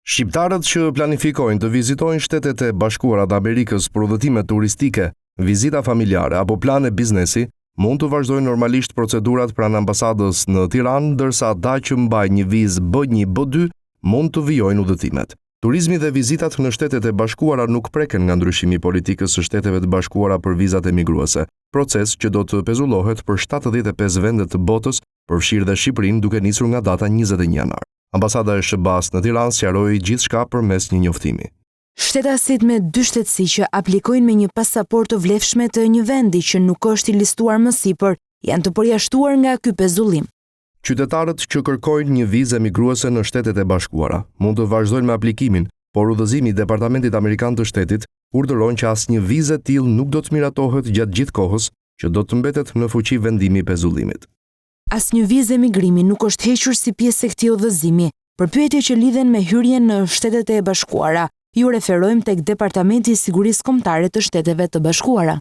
Shqiptarët që planifikojnë të vizitojnë Shtetet e Bashkuara të Amerikës për udhëtime turistike, vizita familjare apo plane biznesi, mund të vazhdojnë normalisht procedurat pranë ambasadës në Tiranë, ndërsa ata që mbajnë një vizë B1, B2 mund të vijojnë udhëtimet. Turizmi dhe vizitat në Shtetet e Bashkuara nuk preken nga ndryshimi i politikës së Shteteve të Bashkuara për vizat emigruese, proces që do të pezullohet për 75 vende të botës, përfshirë dhe Shqipërinë, duke nisur nga data 21 janar. Ambasada e SBA-s në Tiranë sqaroi gjithçka përmes një njoftimi. Shtetasit me 2 shtetësi që aplikojnë me një pasaportë të vlefshme të një vendi që nuk është i listuar më sipër, janë të përjashtuar nga ky pezullim. Qytetarët që kërkojnë një vizë emigruese në Shtetet e Bashkuara mund të vazhdojnë me aplikimin, por udhëzimi i Departamentit Amerikan të Shtetit urdhëron që asnjë vizë e tillë nuk do të miratohet gjatë gjithë kohës që do të mbetet në fuqi vendimi i pezullimit. Asnjë vizë emigrimi nuk është hequr si pjesë e këtij udhëzimi. Për pyetje që lidhen me hyrjen në Shtetet e Bashkuara, ju referojmë tek Departamenti i Sigurisë Kombëtare të Shteteve të Bashkuara.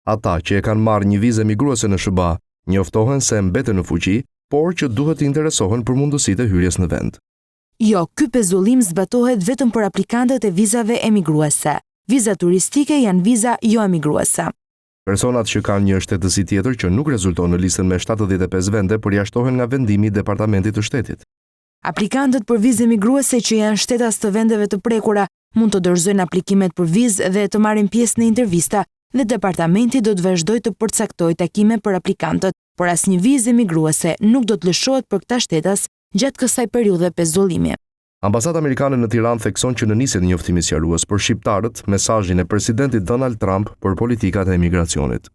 Ata që e kanë marrë një vizë emigruese në SBA njoftohen se mbeten në fuqi, por që duhet të interesohen për mundësitë e hyrjes në vend. Jo, ky pezullim zbatohet vetëm për aplikantët e vizave emigruese. Viza turistike janë viza jo emigruese. Personat që kanë një shtetësi tjetër që nuk rezulton në listën me 75 vende përjashtohen nga vendimi i Departamentit të Shtetit. Aplikantët për vizë emigruese që janë shtetas të vendeve të prekura mund të dorëzojnë aplikimet për vizë dhe të marrin pjesë në intervista, dhe departamenti do të vazhdojë të përcaktojë takime për aplikantët, por asnjë vizë emigruese nuk do të lëshohet për këta shtetas gjatë kësaj periudhe pezullimi. Ambasada amerikane në Tiranë thekson që në nisjen e njoftimit sqarues për shqiptarët mesazhin e presidentit Donald Trump për politikat e emigracionit.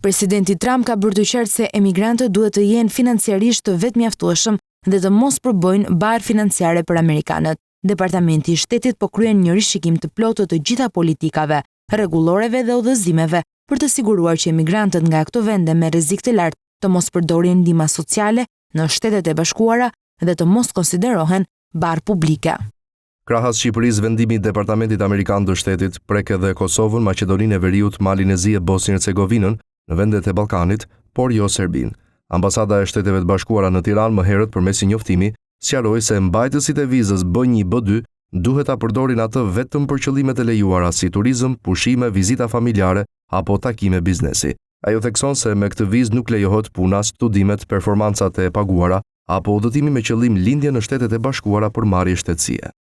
Presidenti Trump ka bërë të qartë se emigrantët duhet të jenë financiarisht të vetëmjaftueshëm dhe të mos përbëjnë barë financiare për amerikanët. Departamenti i Shtetit po kryen një rishikim të plotë të gjitha politikave, rregulloreve dhe udhëzimeve për të siguruar që emigrantët nga këto vende me rrezik të lartë të mos përdorin ndihma sociale në Shtetet e Bashkuara dhe të mos konsiderohen barë publike. Krahas Shqipërisë, vendimi i Departamentit Amerikan të Shtetit prek edhe Kosovën, Maqedoninë e Veriut, Malin e Zi e Bosnjën e Hercegovinën në vendet e Ballkanit, por jo Serbinë. Ambasada e Shteteve të Bashkuara në Tiranë më herët përmes një njoftimi sqaroi se mbajtësit e vizës B1, B2 duhet ta përdorin atë vetëm për qëllimet e lejuara si turizëm, pushime, vizita familjare apo takime biznesi. Ajo thekson se me këtë vizë nuk lejohet puna, studimet, performancat e paguara apo udhëtimi me qëllim lindje në Shtetet e Bashkuara për marrje shtetësie.